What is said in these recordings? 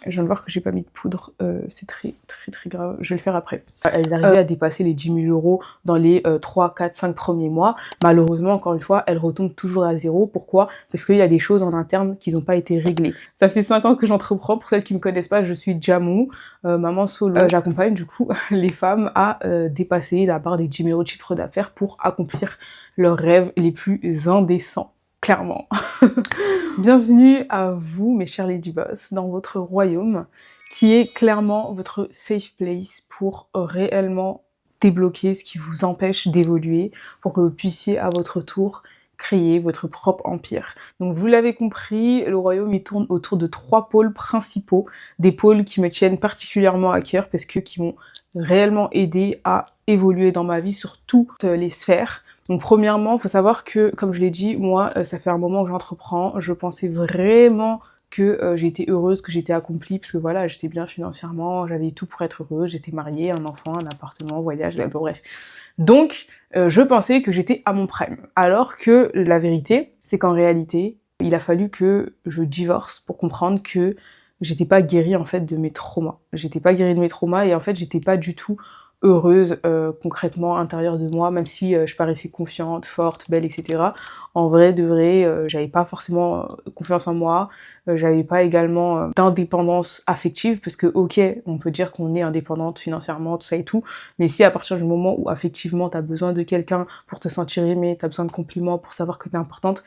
Je viens de voir que j'ai pas mis de poudre, c'est très grave, je vais le faire après. Elles arrivaient à dépasser les 10 000 € dans les 3, 4, 5 premiers mois. Malheureusement, encore une fois, elles retombent toujours à zéro. Pourquoi? Parce qu'il y a des choses en interne qui n'ont pas été réglées. Ça fait 5 ans que j'entreprends. Pour celles qui me connaissent pas, je suis Jamou, maman solo. J'accompagne du coup les femmes à dépasser la barre des 10 000 € de chiffre d'affaires pour accomplir leurs rêves les plus indécents. Clairement. Bienvenue à vous, mes chers Lady Boss, dans votre royaume, qui est clairement votre safe place pour réellement débloquer ce qui vous empêche d'évoluer, pour que vous puissiez à votre tour créer votre propre empire. Donc vous l'avez compris, le royaume il tourne autour de 3 pôles principaux, des pôles qui me tiennent particulièrement à cœur parce que qui m'ont réellement aidé à évoluer dans ma vie sur toutes les sphères. Donc premièrement, il faut savoir que, comme je l'ai dit, moi, ça fait un moment que j'entreprends. Je pensais vraiment que j'étais heureuse, que j'étais accomplie, parce que voilà, j'étais bien financièrement, j'avais tout pour être heureuse, j'étais mariée, un enfant, un appartement, voyage, bref. Donc, je pensais que j'étais à mon prime. Alors que la vérité, c'est qu'en réalité, il a fallu que je divorce pour comprendre que j'étais pas guérie en fait de mes traumas. J'étais pas guérie de mes traumas et en fait, j'étais pas du tout heureuse concrètement à l'intérieur de moi, même si je paraissais confiante, forte, belle, etc. En vrai, de vrai, j'avais pas forcément confiance en moi, j'avais pas également d'indépendance affective, parce que ok, on peut dire qu'on est indépendante financièrement, tout ça et tout, mais si à partir du moment où affectivement t'as besoin de quelqu'un pour te sentir aimée, t'as besoin de compliments pour savoir que t'es importante,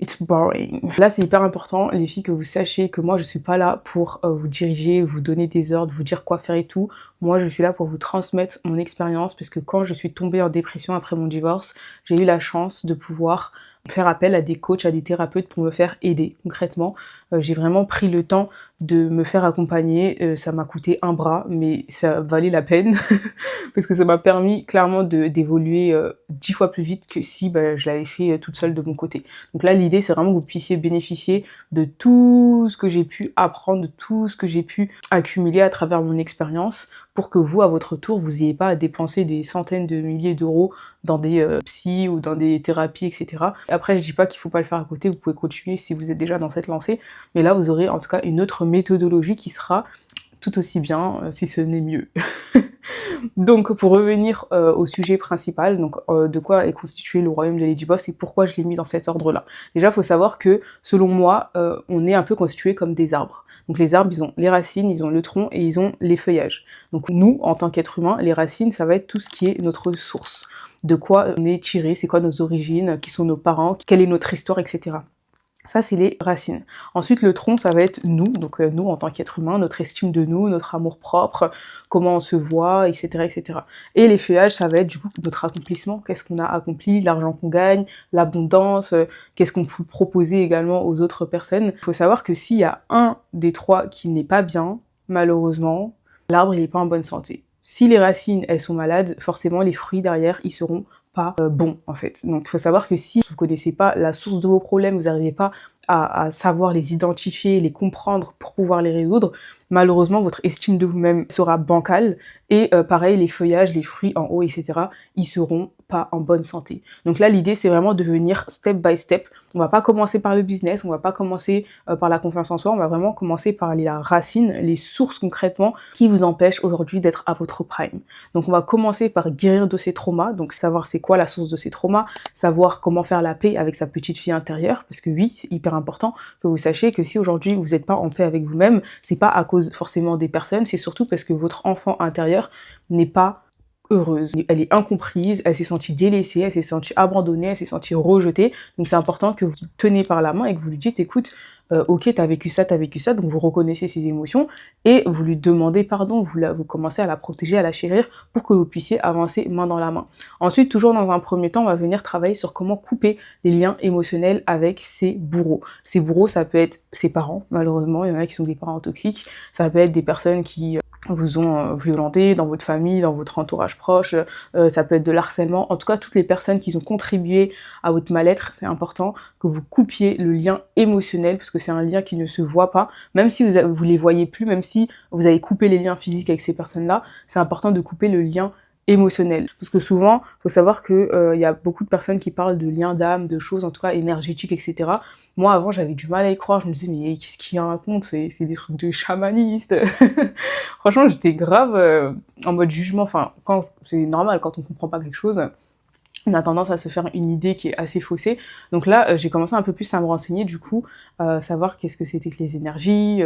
it's boring. Là, c'est hyper important, les filles, que vous sachiez que moi, je suis pas là pour vous diriger, vous donner des ordres, vous dire quoi faire et tout. Moi, je suis là pour vous transmettre mon expérience, parce que quand je suis tombée en dépression après mon divorce, j'ai eu la chance de pouvoir faire appel à des coachs, à des thérapeutes pour me faire aider concrètement. J'ai vraiment pris le temps de me faire accompagner. Ça m'a coûté un bras, mais ça valait la peine parce que ça m'a permis clairement d'évoluer 10 fois plus vite que si je l'avais fait toute seule de mon côté. Donc là, l'idée, c'est vraiment que vous puissiez bénéficier de tout ce que j'ai pu apprendre, de tout ce que j'ai pu accumuler à travers mon expérience, pour que vous, à votre tour, vous n'ayez pas à dépenser des centaines de milliers d'euros dans des psys ou dans des thérapies, etc. Après, je dis pas qu'il faut pas le faire à côté, vous pouvez continuer si vous êtes déjà dans cette lancée, mais là, vous aurez en tout cas une autre méthodologie qui sera tout aussi bien, si ce n'est mieux. Donc, pour revenir au sujet principal, donc de quoi est constitué le royaume de Lady Boss et pourquoi je l'ai mis dans cet ordre-là. Déjà, il faut savoir que, selon moi, on est un peu constitué comme des arbres. Donc les arbres, ils ont les racines, ils ont le tronc et ils ont les feuillages. Donc nous, en tant qu'être humain, les racines, ça va être tout ce qui est notre source. De quoi on est tiré, c'est quoi nos origines, qui sont nos parents, quelle est notre histoire, etc. Ça, c'est les racines. Ensuite, le tronc, ça va être nous, donc nous en tant qu'être humain, notre estime de nous, notre amour propre, comment on se voit, etc., etc. Et les feuillages, ça va être du coup notre accomplissement, qu'est-ce qu'on a accompli, l'argent qu'on gagne, l'abondance, qu'est-ce qu'on peut proposer également aux autres personnes. Il faut savoir que s'il y a un des 3 qui n'est pas bien, malheureusement, l'arbre, il n'est pas en bonne santé. Si les racines, elles sont malades, forcément, les fruits derrière, ils seront pas bon en fait. Donc il faut savoir que si vous connaissez pas la source de vos problèmes, vous n'arrivez pas à savoir les identifier, les comprendre pour pouvoir les résoudre, malheureusement votre estime de vous-même sera bancale et pareil les feuillages, les fruits en haut, etc. ils seront pas en bonne santé. Donc là l'idée c'est vraiment de venir step by step. On va pas commencer par le business, on va pas commencer par la confiance en soi, on va vraiment commencer par les racines, les sources concrètement qui vous empêchent aujourd'hui d'être à votre prime. Donc on va commencer par guérir de ces traumas, donc savoir c'est quoi la source de ces traumas, savoir comment faire la paix avec sa petite fille intérieure, parce que oui, c'est hyper important que vous sachiez que si aujourd'hui vous n'êtes pas en paix avec vous-même, c'est pas à cause forcément des personnes, c'est surtout parce que votre enfant intérieur n'est pas heureuse. Elle est incomprise, elle s'est sentie délaissée, elle s'est sentie abandonnée, elle s'est sentie rejetée. Donc c'est important que vous tenez par la main et que vous lui dites écoute, ok t'as vécu ça, donc vous reconnaissez ses émotions et vous lui demandez pardon, vous commencez à la protéger, à la chérir pour que vous puissiez avancer main dans la main. Ensuite, toujours dans un premier temps, on va venir travailler sur comment couper les liens émotionnels avec ses bourreaux. Ces bourreaux, ça peut être ses parents, malheureusement, il y en a qui sont des parents toxiques, ça peut être des personnes qui vous ont violenté dans votre famille, dans votre entourage proche, ça peut être de l'harcèlement, en tout cas toutes les personnes qui ont contribué à votre mal-être, c'est important que vous coupiez le lien émotionnel parce que c'est un lien qui ne se voit pas, même si vous les voyez plus, même si vous avez coupé les liens physiques avec ces personnes-là, c'est important de couper le lien émotionnel. Parce que souvent, faut savoir que y a beaucoup de personnes qui parlent de liens d'âme, de choses en tout cas énergétiques, etc. Moi, avant, j'avais du mal à y croire. Je me disais, mais qu'est-ce qu'il raconte? C'est des trucs de chamanistes. Franchement, j'étais grave en mode jugement. Enfin, quand c'est normal, quand on comprend pas quelque chose, on a tendance à se faire une idée qui est assez faussée. Donc là, j'ai commencé un peu plus à me renseigner, du coup, savoir qu'est-ce que c'était que les énergies,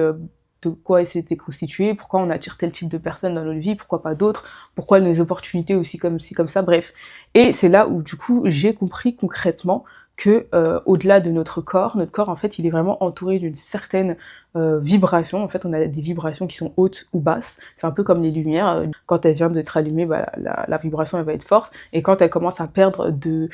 de quoi elles s'étaient constituées, pourquoi on attire tel type de personnes dans notre vie, pourquoi pas d'autres, pourquoi les opportunités aussi comme ci, comme ça, bref. Et c'est là où, du coup, j'ai compris concrètement que au-delà de notre corps en fait, il est vraiment entouré d'une certaine vibration. En fait, on a des vibrations qui sont hautes ou basses. C'est un peu comme les lumières. Quand elle vient d'être allumée, bah, la vibration elle va être forte. Et quand elle commence à perdre de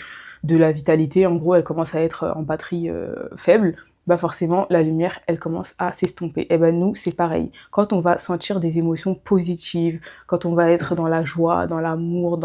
la vitalité, en gros, elle commence à être en batterie faible, bah forcément, la lumière, elle commence à s'estomper. Et ben nous, c'est pareil. Quand on va sentir des émotions positives, quand on va être dans la joie, dans l'amour,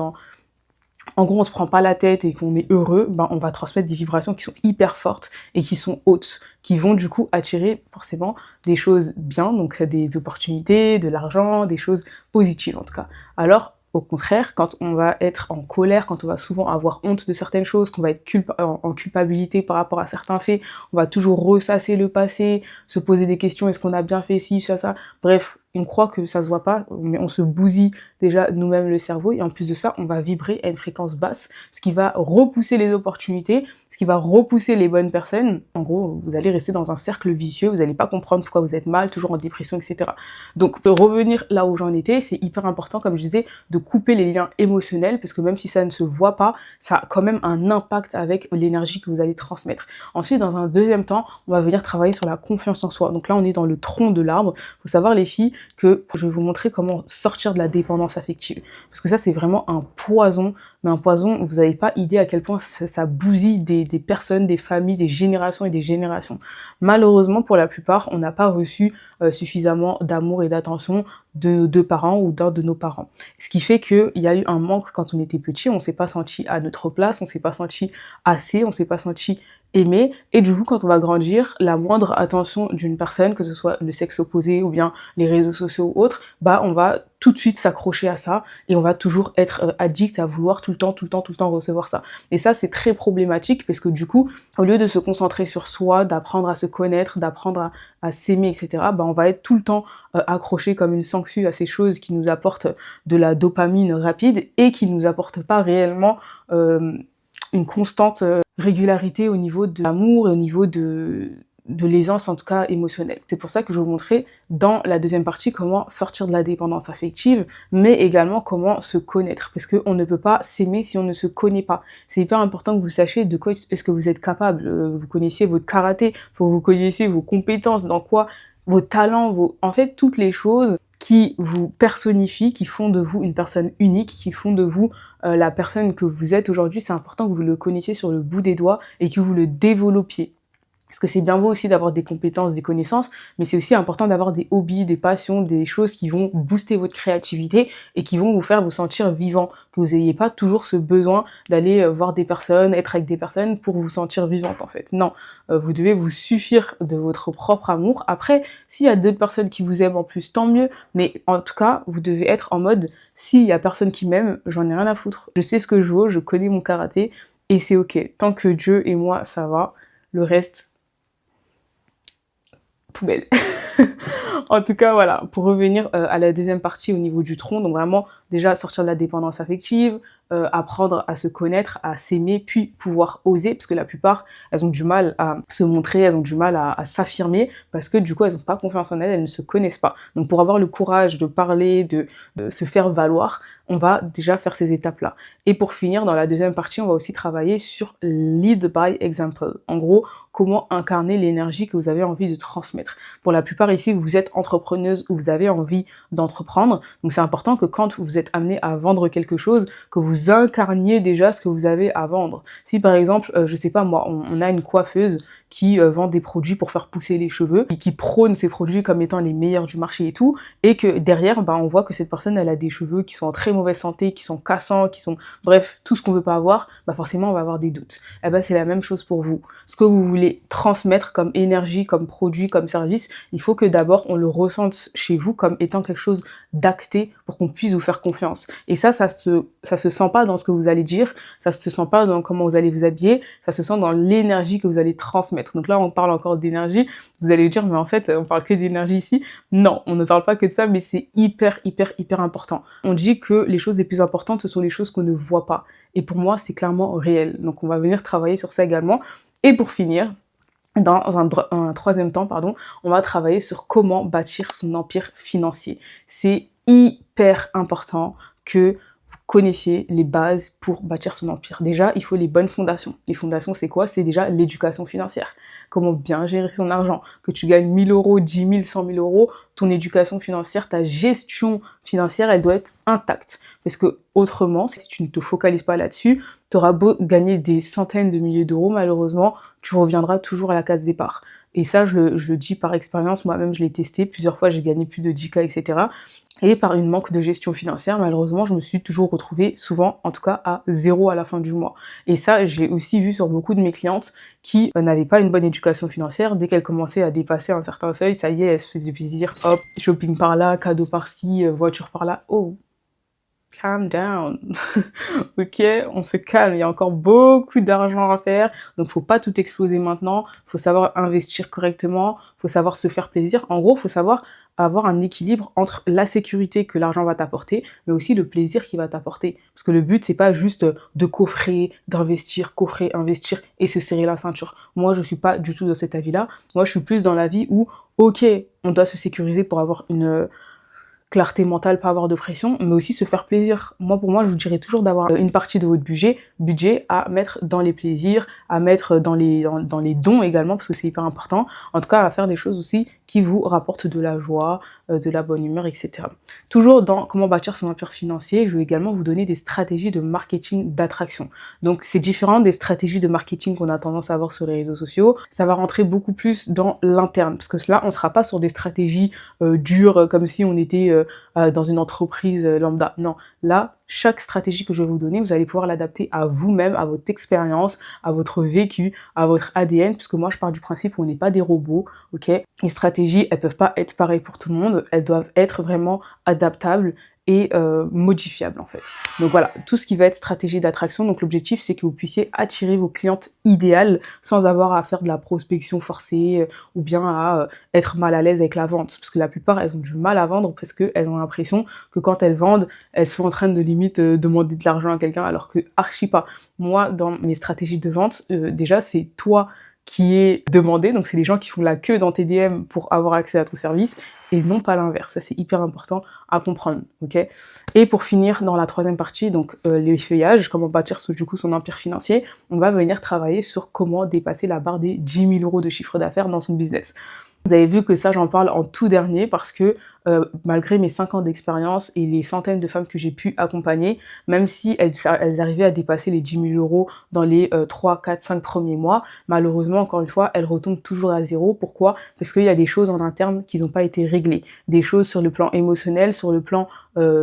en gros, on se prend pas la tête et qu'on est heureux, ben on va transmettre des vibrations qui sont hyper fortes et qui sont hautes, qui vont du coup attirer forcément des choses bien, donc des opportunités, de l'argent, des choses positives en tout cas. Alors, au contraire, quand on va être en colère, quand on va souvent avoir honte de certaines choses, qu'on va être en culpabilité par rapport à certains faits, on va toujours ressasser le passé, se poser des questions, est-ce qu'on a bien fait ci, ça, bref, on croit que ça se voit pas, mais on se bousille déjà nous-mêmes le cerveau, et en plus de ça, on va vibrer à une fréquence basse, ce qui va repousser les opportunités, ce qui va repousser les bonnes personnes. En gros, vous allez rester dans un cercle vicieux, vous n'allez pas comprendre pourquoi vous êtes mal, toujours en dépression, etc. Donc, pour revenir là où j'en étais, c'est hyper important, comme je disais, de couper les liens émotionnels, parce que même si ça ne se voit pas, ça a quand même un impact avec l'énergie que vous allez transmettre. Ensuite, dans un deuxième temps, on va venir travailler sur la confiance en soi. Donc là, on est dans le tronc de l'arbre. Faut savoir, les filles, que je vais vous montrer comment sortir de la dépendance affective. Parce que ça, c'est vraiment un poison, mais un poison, vous n'avez pas idée à quel point ça bousille des personnes, des familles, des générations et des générations. Malheureusement, pour la plupart, on n'a pas reçu suffisamment d'amour et d'attention de nos deux parents ou d'un de nos parents. Ce qui fait qu'il y a eu un manque quand on était petit, on s'est pas senti à notre place, on s'est pas senti assez, on s'est pas senti aimé, et du coup quand on va grandir, la moindre attention d'une personne, que ce soit le sexe opposé ou bien les réseaux sociaux ou autres, bah on va tout de suite s'accrocher à ça et on va toujours être addict à vouloir tout le temps recevoir ça. Et ça, c'est très problématique parce que du coup, au lieu de se concentrer sur soi, d'apprendre à se connaître, d'apprendre à s'aimer, etc., bah on va être tout le temps accroché comme une sangsue à ces choses qui nous apportent de la dopamine rapide et qui nous apportent pas réellement une constante régularité au niveau de l'amour et au niveau de l'aisance en tout cas émotionnelle. C'est pour ça que je vais vous montrer dans la deuxième partie comment sortir de la dépendance affective, mais également comment se connaître, parce qu'on ne peut pas s'aimer si on ne se connaît pas. C'est hyper important que vous sachiez de quoi est-ce que vous êtes capable, vous connaissiez votre karaté, faut que vous connaissiez vos compétences, dans quoi vos talents, en fait toutes les choses qui vous personnifient, qui font de vous une personne unique, qui font de vous la personne que vous êtes aujourd'hui. C'est important que vous le connaissiez sur le bout des doigts et que vous le développiez. Parce que c'est bien beau aussi d'avoir des compétences, des connaissances, mais c'est aussi important d'avoir des hobbies, des passions, des choses qui vont booster votre créativité et qui vont vous faire vous sentir vivant. Que vous n'ayez pas toujours ce besoin d'aller voir des personnes, être avec des personnes pour vous sentir vivante en fait. Non, vous devez vous suffire de votre propre amour. Après, s'il y a d'autres personnes qui vous aiment en plus, tant mieux. Mais en tout cas, vous devez être en mode, s'il y a personne qui m'aime, j'en ai rien à foutre. Je sais ce que je vaux, je connais mon karaté et c'est ok. Tant que Dieu et moi, ça va, le reste, poubelle. En tout cas, voilà, pour revenir à la deuxième partie au niveau du tronc, donc vraiment déjà sortir de la dépendance affective, apprendre à se connaître, à s'aimer, puis pouvoir oser, parce que la plupart, elles ont du mal à se montrer, elles ont du mal à s'affirmer, parce que du coup, elles n'ont pas confiance en elles, elles ne se connaissent pas. Donc pour avoir le courage de parler, de se faire valoir, on va déjà faire ces étapes-là. Et pour finir, dans la deuxième partie, on va aussi travailler sur lead by example. En gros, comment incarner l'énergie que vous avez envie de transmettre. Pour la plupart ici, vous êtes entrepreneuse ou vous avez envie d'entreprendre. Donc c'est important que quand vous êtes amené à vendre quelque chose, que vous incarniez déjà ce que vous avez à vendre. Si par exemple, je sais pas moi, on a une coiffeuse qui vend des produits pour faire pousser les cheveux, qui prône ces produits comme étant les meilleurs du marché et tout, et que derrière, on voit que cette personne, elle a des cheveux qui sont en très mauvaise santé, qui sont cassants, qui sont, bref, tout ce qu'on veut pas avoir, forcément, on va avoir des doutes. C'est la même chose pour vous. Ce que vous voulez transmettre comme énergie, comme produit, comme service, il faut que d'abord, on le ressente chez vous comme étant quelque chose d'acté pour qu'on puisse vous faire confiance. Et ça se sent pas dans ce que vous allez dire, ça se sent pas dans comment vous allez vous habiller, ça se sent dans l'énergie que vous allez transmettre. Donc là, on parle encore d'énergie. Vous allez dire, mais en fait, on parle que d'énergie ici. Non, on ne parle pas que de ça, mais c'est hyper important. On dit que les choses les plus importantes, ce sont les choses qu'on ne voit pas. Et pour moi, c'est clairement réel. Donc on va venir travailler sur ça également. Et pour finir, dans un troisième temps, on va travailler sur comment bâtir son empire financier. C'est hyper important que vous connaissiez les bases pour bâtir son empire. Déjà, il faut les bonnes fondations. Les fondations, c'est quoi? C'est déjà l'éducation financière. Comment bien gérer son argent. Que tu gagnes 1000 euros, 10 000, 100 000 euros, ton éducation financière, ta gestion financière, elle doit être intacte. Parce que autrement, si tu ne te focalises pas là-dessus, tu auras beau gagner des centaines de milliers d'euros, malheureusement, tu reviendras toujours à la case départ. Et ça, je le dis par expérience, moi-même, je l'ai testé plusieurs fois, j'ai gagné plus de 10K, etc. Et par une manque de gestion financière, malheureusement, je me suis toujours retrouvée, souvent, en tout cas, à zéro à la fin du mois. Et ça, j'ai aussi vu sur beaucoup de mes clientes qui n'avaient pas une bonne éducation financière. Dès qu'elles commençaient à dépasser un certain seuil, ça y est, elles se faisaient plaisir. Hop, shopping par là, cadeau par-ci, voiture par là. Oh, calm down. Ok, on se calme, il y a encore beaucoup d'argent à faire, donc faut pas tout exploser maintenant, faut savoir investir correctement, faut savoir se faire plaisir. En gros, faut savoir avoir un équilibre entre la sécurité que l'argent va t'apporter, mais aussi le plaisir qu'il va t'apporter. Parce que le but, c'est pas juste de coffrer, d'investir, coffrer, investir et se serrer la ceinture. Moi, je suis pas du tout dans cet avis-là. Moi, je suis plus dans la vie où, ok, on doit se sécuriser pour avoir une clarté mentale, pas avoir de pression, mais aussi se faire plaisir. Pour moi, je vous dirais toujours d'avoir une partie de votre budget à mettre dans les plaisirs, à mettre dans les dons également, parce que c'est hyper important. En tout cas, à faire des choses aussi qui vous rapportent de la joie, de la bonne humeur, etc. Toujours dans comment bâtir son empire financier, je vais également vous donner des stratégies de marketing d'attraction. Donc, c'est différent des stratégies de marketing qu'on a tendance à avoir sur les réseaux sociaux. Ça va rentrer beaucoup plus dans l'interne, parce que là, on sera pas sur des stratégies dures, comme si on était dans une entreprise lambda. Non, là, chaque stratégie que je vais vous donner, vous allez pouvoir l'adapter à vous-même, à votre expérience, à votre vécu, à votre ADN, puisque moi, je pars du principe où on n'est pas des robots, ok? Les stratégies, elles peuvent pas être pareilles pour tout le monde, elles doivent être vraiment adaptables et modifiable en fait. Donc voilà, tout ce qui va être stratégie d'attraction, donc l'objectif c'est que vous puissiez attirer vos clientes idéales sans avoir à faire de la prospection forcée ou bien à être mal à l'aise avec la vente, parce que la plupart elles ont du mal à vendre parce qu'elles ont l'impression que quand elles vendent, elles sont en train de limite demander de l'argent à quelqu'un alors que archi pas. Moi dans mes stratégies de vente, déjà c'est toi qui est demandé, donc c'est les gens qui font la queue dans tes DM pour avoir accès à ton service et non pas l'inverse. Ça c'est hyper important à comprendre, ok? Et pour finir dans la troisième partie, donc les feuillages, comment bâtir son empire financier, on va venir travailler sur comment dépasser la barre des 10 000 euros de chiffre d'affaires dans son business. Vous avez vu que ça, j'en parle en tout dernier parce que malgré mes 5 ans d'expérience et les centaines de femmes que j'ai pu accompagner, même si elles arrivaient à dépasser les 10 000 euros dans les 3, 4, 5 premiers mois, malheureusement, encore une fois, elles retombent toujours à zéro. Pourquoi? Parce qu'il y a des choses en interne qui n'ont pas été réglées. Des choses sur le plan émotionnel, sur le plan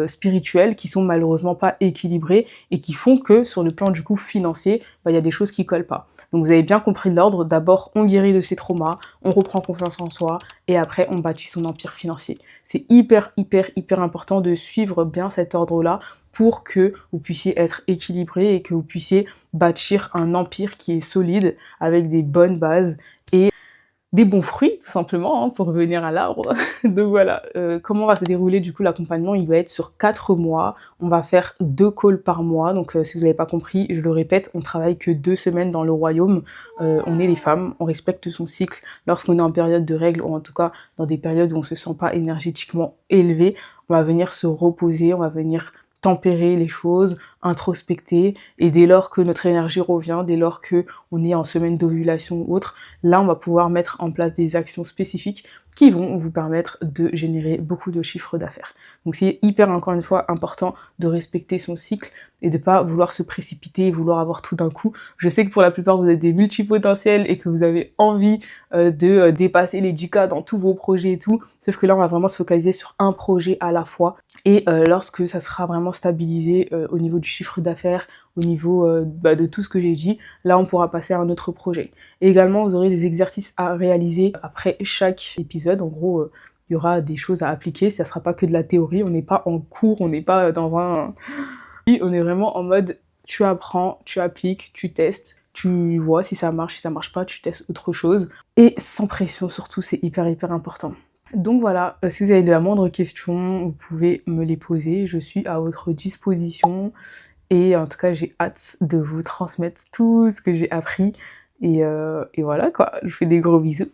spirituel qui sont malheureusement pas équilibrées et qui font que sur le plan du coup financier, il y a des choses qui collent pas. Donc vous avez bien compris l'ordre. D'abord, on guérit de ses traumas, on reprend confiance en soi et après on bâtit son empire financier. C'est hyper important de suivre bien cet ordre-là pour que vous puissiez être équilibré et que vous puissiez bâtir un empire qui est solide avec des bonnes bases et des bons fruits, tout simplement, hein, pour revenir à l'arbre. Donc voilà, comment va se dérouler du coup l'accompagnement? Il va être sur 4 mois, on va faire 2 calls par mois, donc si vous n'avez pas compris, je le répète, on travaille que 2 semaines dans le royaume, on est les femmes, on respecte son cycle lorsqu'on est en période de règles, ou en tout cas dans des périodes où on se sent pas énergétiquement élevé, on va venir se reposer, on va venir tempérer les choses, introspecter, et dès lors que notre énergie revient, dès lors que on est en semaine d'ovulation ou autre, là on va pouvoir mettre en place des actions spécifiques qui vont vous permettre de générer beaucoup de chiffres d'affaires. Donc c'est hyper, encore une fois, important de respecter son cycle et de pas vouloir se précipiter, vouloir avoir tout d'un coup. Je sais que pour la plupart vous êtes des multipotentiels et que vous avez envie de dépasser les 10K dans tous vos projets et tout, sauf que là on va vraiment se focaliser sur un projet à la fois, et lorsque ça sera vraiment stabilisé au niveau du chiffre d'affaires, au niveau de tout ce que j'ai dit, là on pourra passer à un autre projet. Et également vous aurez des exercices à réaliser après chaque épisode. En gros, il y aura des choses à appliquer, ça sera pas que de la théorie, on n'est pas en cours, on n'est pas dans un... On est vraiment en mode tu apprends, tu appliques, tu testes, tu vois si ça marche pas, tu testes autre chose. Et sans pression surtout, c'est hyper important. Donc voilà, si vous avez de la moindre question, vous pouvez me les poser, je suis à votre disposition. Et en tout cas, j'ai hâte de vous transmettre tout ce que j'ai appris. Et voilà quoi, je vous fais des gros bisous.